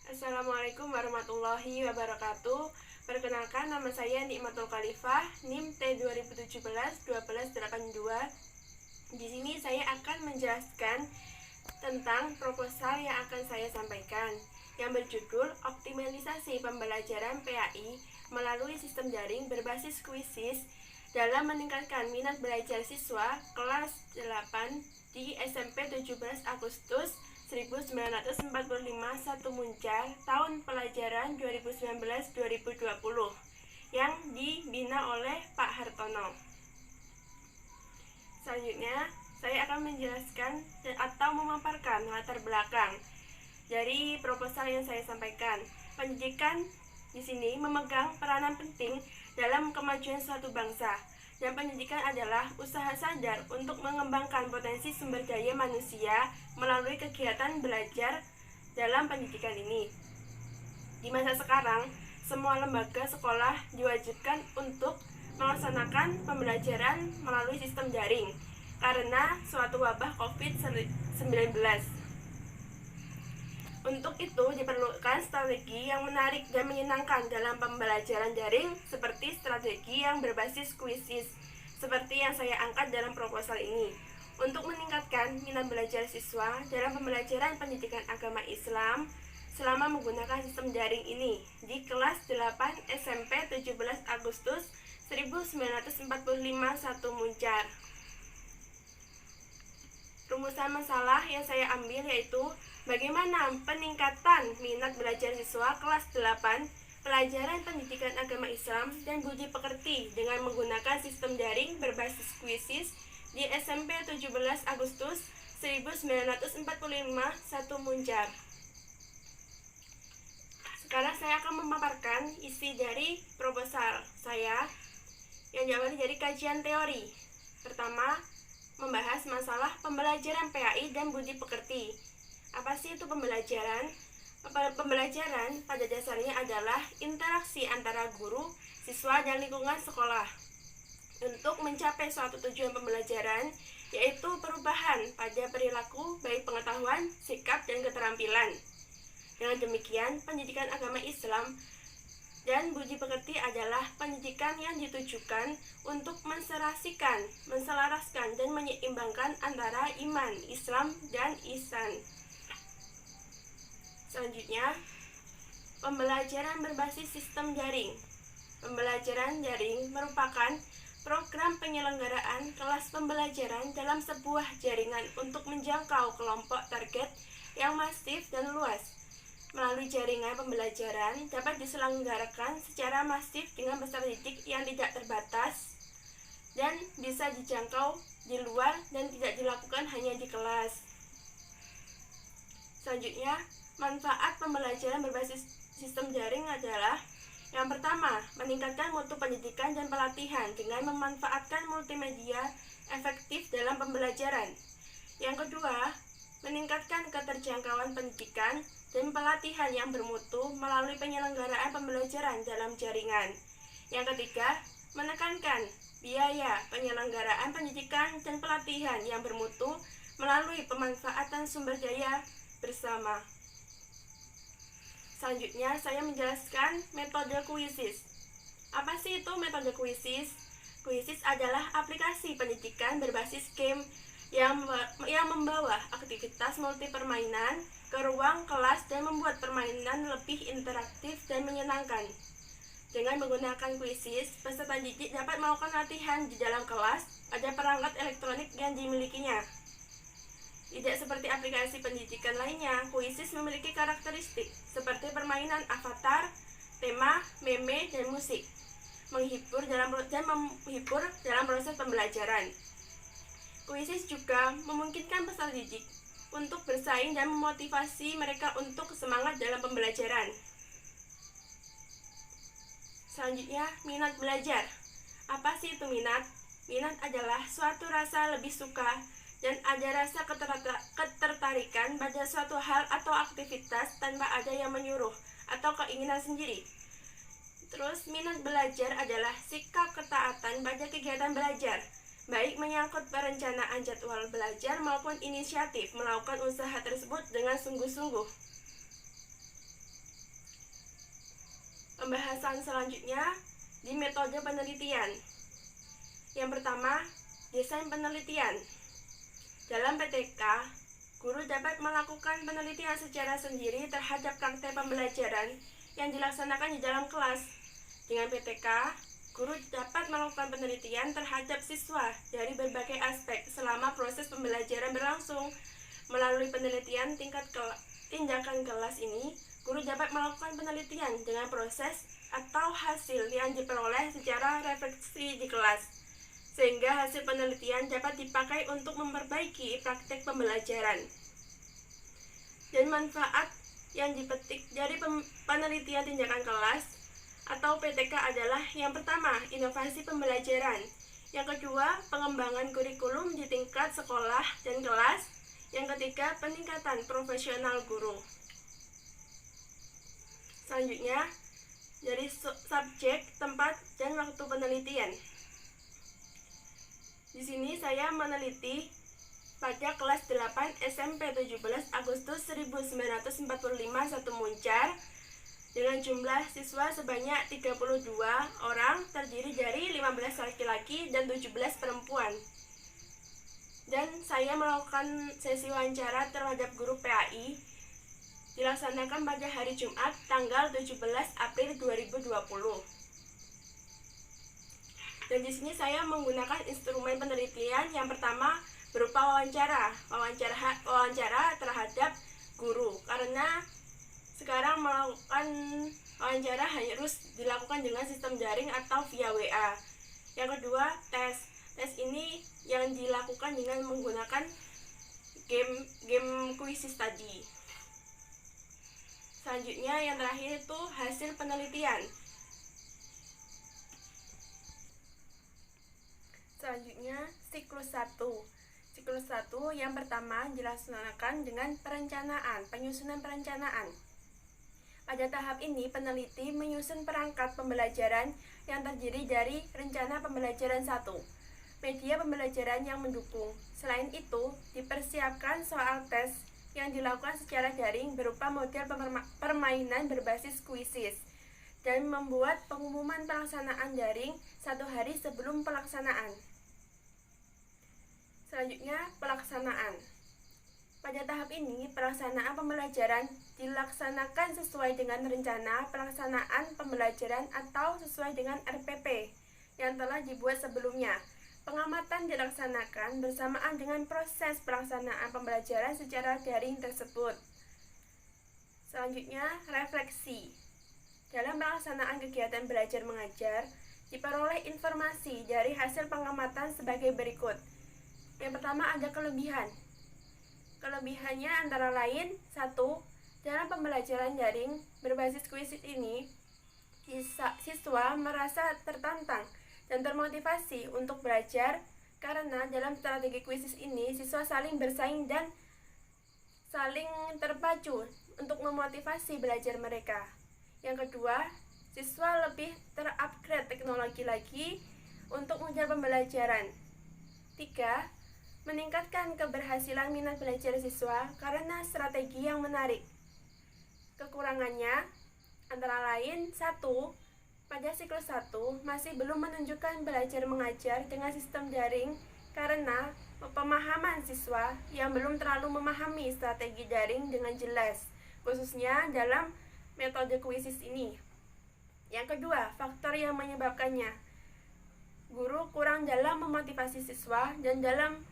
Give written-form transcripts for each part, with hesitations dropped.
Assalamualaikum warahmatullahi wabarakatuh. Perkenalkan, nama saya Nikmatul Khalifah, NIM T2017-1282. Di sini saya akan menjelaskan tentang proposal yang akan saya sampaikan, yang berjudul Optimalisasi Pembelajaran PAI melalui Sistem Daring Berbasis Kuisis dalam meningkatkan minat belajar siswa kelas 8 di SMP 17 Agustus 1945 1 Muncar tahun pelajaran 2019-2020 yang dibina oleh Pak Hartono. Selanjutnya, saya akan menjelaskan atau memaparkan latar belakang dari proposal yang saya sampaikan. Pendidikan di sini memegang peranan penting dalam kemajuan suatu bangsa, dan pendidikan adalah usaha sadar untuk mengembangkan potensi sumber daya manusia melalui kegiatan belajar dalam pendidikan ini. Di masa sekarang, semua lembaga sekolah diwajibkan untuk melaksanakan pembelajaran melalui sistem daring karena suatu wabah COVID-19. Untuk itu diperlukan strategi yang menarik dan menyenangkan dalam pembelajaran daring, seperti strategi yang berbasis kuisis, seperti yang saya angkat dalam proposal ini. Untuk meningkatkan minat belajar siswa dalam pembelajaran pendidikan agama Islam selama menggunakan sistem daring ini di kelas 8 SMP 17 Agustus 1945 1 Muncar. Rumusan masalah yang saya ambil yaitu bagaimana peningkatan minat belajar siswa kelas 8 pelajaran pendidikan agama Islam dan budi pekerti dengan menggunakan sistem daring berbasis kuisis di SMP 17 Agustus 1945 1 Muncar. Sekarang saya akan memaparkan isi dari proposal saya yang diawali dari kajian teori. Pertama, membahas masalah pembelajaran PAI dan budi pekerti. Apa sih itu pembelajaran? Pembelajaran pada dasarnya adalah interaksi antara guru, siswa, dan lingkungan sekolah untuk mencapai suatu tujuan pembelajaran, yaitu perubahan pada perilaku, baik pengetahuan, sikap, dan keterampilan. Dengan demikian, pendidikan agama Islam dan budi pekerti adalah pendidikan yang ditujukan untuk menselaraskan dan menyeimbangkan antara iman, Islam, dan ihsan. Selanjutnya, pembelajaran berbasis sistem daring. Pembelajaran daring merupakan program penyelenggaraan kelas pembelajaran dalam sebuah jaringan untuk menjangkau kelompok target yang masif dan luas. Melalui jaringan pembelajaran dapat diselenggarakan secara masif dengan peserta didik yang tidak terbatas dan bisa dijangkau di luar dan tidak dilakukan hanya di kelas. Selanjutnya, manfaat pembelajaran berbasis sistem daring adalah: yang pertama, meningkatkan mutu pendidikan dan pelatihan dengan memanfaatkan multimedia efektif dalam pembelajaran. Yang kedua, meningkatkan keterjangkauan pendidikan dan pelatihan yang bermutu melalui penyelenggaraan pembelajaran dalam jaringan. Yang ketiga, menekankan biaya penyelenggaraan pendidikan dan pelatihan yang bermutu melalui pemanfaatan sumber daya bersama. Selanjutnya, saya menjelaskan metode kuisis. Apa sih itu metode kuisis? Kuisis adalah aplikasi pendidikan berbasis game yang membawa aktivitas multi permainan ke ruang kelas dan membuat permainan lebih interaktif dan menyenangkan. Dengan menggunakan kuisis, peserta didik dapat melakukan latihan di dalam kelas pada perangkat elektronik yang dimilikinya. Tidak seperti aplikasi pendidikan lainnya, kuisis memiliki karakteristik seperti permainan avatar, tema, meme, dan musik, menghibur dalam proses pembelajaran. Kuisis juga memungkinkan peserta didik untuk bersaing dan memotivasi mereka untuk semangat dalam pembelajaran. Selanjutnya, minat belajar. Apa sih itu minat? Minat adalah suatu rasa lebih suka dan ada rasa ketertarikan pada suatu hal atau aktivitas tanpa ada yang menyuruh atau keinginan sendiri. Terus, minat belajar adalah sikap ketaatan pada kegiatan belajar, baik menyangkut perencanaan jadwal belajar maupun inisiatif melakukan usaha tersebut dengan sungguh-sungguh. Pembahasan selanjutnya di metode penelitian. Yang pertama, desain penelitian. Dalam PTK, guru dapat melakukan penelitian secara sendiri terhadap praktek pembelajaran yang dilaksanakan di dalam kelas. Dengan PTK, guru dapat melakukan penelitian terhadap siswa dari berbagai aspek selama proses pembelajaran berlangsung. Melalui penelitian tindakan kelas ini, guru dapat melakukan penelitian dengan proses atau hasil yang diperoleh secara refleksi di kelas, sehingga hasil penelitian dapat dipakai untuk memperbaiki praktek pembelajaran. Dan manfaat yang dipetik dari penelitian tindakan kelas atau PTK adalah yang pertama, inovasi pembelajaran. Yang kedua, pengembangan kurikulum di tingkat sekolah dan kelas. Yang ketiga, peningkatan profesional guru. Selanjutnya, dari subjek, tempat, dan waktu penelitian. Di sini saya meneliti pada kelas 8 SMP 17 Agustus 1945 Satu Muncar dengan jumlah siswa sebanyak 32 orang, terdiri dari 15 laki-laki dan 17 perempuan. Dan saya melakukan sesi wawancara terhadap guru PAI dilaksanakan pada hari Jumat tanggal 17 April 2020. Dan di sini saya menggunakan instrumen penelitian yang pertama berupa wawancara terhadap guru, karena sekarang melakukan wawancara harus dilakukan dengan sistem daring atau via WA. Yang kedua, tes ini yang dilakukan dengan menggunakan game kuisis tadi. Selanjutnya yang terakhir itu hasil penelitian. Selanjutnya siklus 1. Siklus 1 yang pertama dilaksanakan dengan penyusunan perencanaan. Pada tahap ini peneliti menyusun perangkat pembelajaran yang terdiri dari rencana pembelajaran 1, media pembelajaran yang mendukung. Selain itu, dipersiapkan soal tes yang dilakukan secara daring berupa model permainan berbasis kuisis, dan membuat pengumuman pelaksanaan daring 1 hari sebelum pelaksanaan. Selanjutnya, pelaksanaan. Pada tahap ini, pelaksanaan pembelajaran dilaksanakan sesuai dengan rencana pelaksanaan pembelajaran atau sesuai dengan RPP yang telah dibuat sebelumnya. Pengamatan dilaksanakan bersamaan dengan proses pelaksanaan pembelajaran secara daring tersebut. Selanjutnya, refleksi. Dalam pelaksanaan kegiatan belajar mengajar, diperoleh informasi dari hasil pengamatan sebagai berikut. Yang pertama, ada kelebihan. Kelebihannya antara lain, 1. Dalam pembelajaran daring berbasis kuisis ini, siswa merasa tertantang dan termotivasi untuk belajar, karena dalam strategi kuisis ini siswa saling bersaing dan saling terpacu untuk memotivasi belajar mereka. Yang kedua, siswa lebih terupgrade teknologi lagi untuk mengejar pembelajaran. 3. Meningkatkan keberhasilan minat belajar siswa karena strategi yang menarik. Kekurangannya antara lain, 1. Pada siklus 1 masih belum menunjukkan belajar mengajar dengan sistem daring karena pemahaman siswa yang belum terlalu memahami strategi daring dengan jelas, khususnya dalam metode kuisis ini. Yang kedua, faktor yang menyebabkannya. Guru kurang dalam memotivasi siswa dan dalam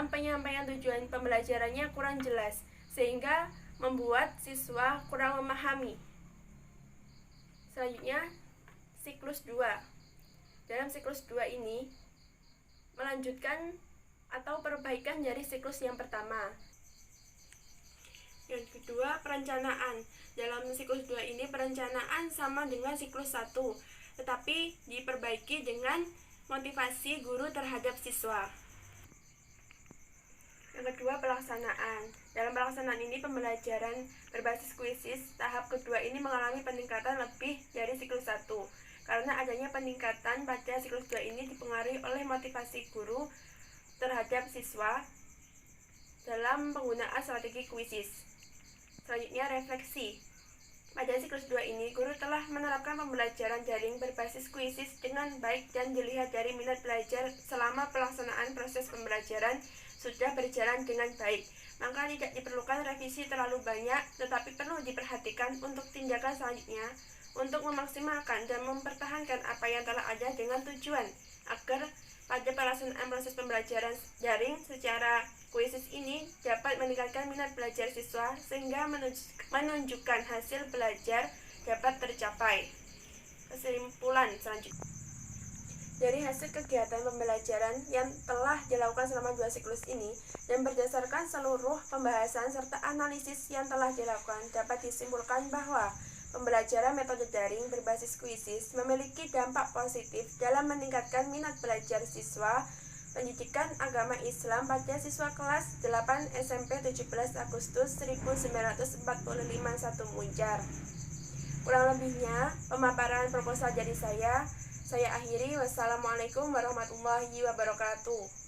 penyampaian tujuan pembelajarannya kurang jelas, sehingga membuat siswa kurang memahami. Selanjutnya, siklus 2. Dalam siklus 2 ini melanjutkan atau perbaikan dari siklus yang pertama. Yang kedua, perencanaan. Dalam siklus 2 ini perencanaan sama dengan siklus 1, tetapi diperbaiki dengan motivasi guru terhadap siswa. Yang kedua, pelaksanaan. Dalam pelaksanaan ini pembelajaran berbasis kuisis tahap kedua ini mengalami peningkatan lebih dari siklus 1. Karena adanya peningkatan pada siklus 2 ini dipengaruhi oleh motivasi guru terhadap siswa dalam penggunaan strategi kuisis. Selanjutnya, refleksi. Pada siklus 2 ini, guru telah menerapkan pembelajaran daring berbasis kuisis dengan baik dan dilihat dari minat belajar selama pelaksanaan proses pembelajaran sudah berjalan dengan baik. Maka tidak diperlukan revisi terlalu banyak, tetapi perlu diperhatikan untuk tindakan selanjutnya untuk memaksimalkan dan mempertahankan apa yang telah ada dengan tujuan agar pada pelaksanaan proses pembelajaran daring secara kuisis ini dapat meningkatkan minat belajar siswa sehingga menunjukkan hasil belajar dapat tercapai. Kesimpulan selanjutnya, dari hasil kegiatan pembelajaran yang telah dilakukan selama 2 siklus ini dan berdasarkan seluruh pembahasan serta analisis yang telah dilakukan, dapat disimpulkan bahwa pembelajaran metode daring berbasis kuisis memiliki dampak positif dalam meningkatkan minat belajar siswa pendidikan agama Islam pada siswa kelas 8 SMP 17 Agustus 1945 1 Munjar. Kurang lebihnya, pemaparan proposal dari saya akhiri. Wassalamualaikum warahmatullahi wabarakatuh.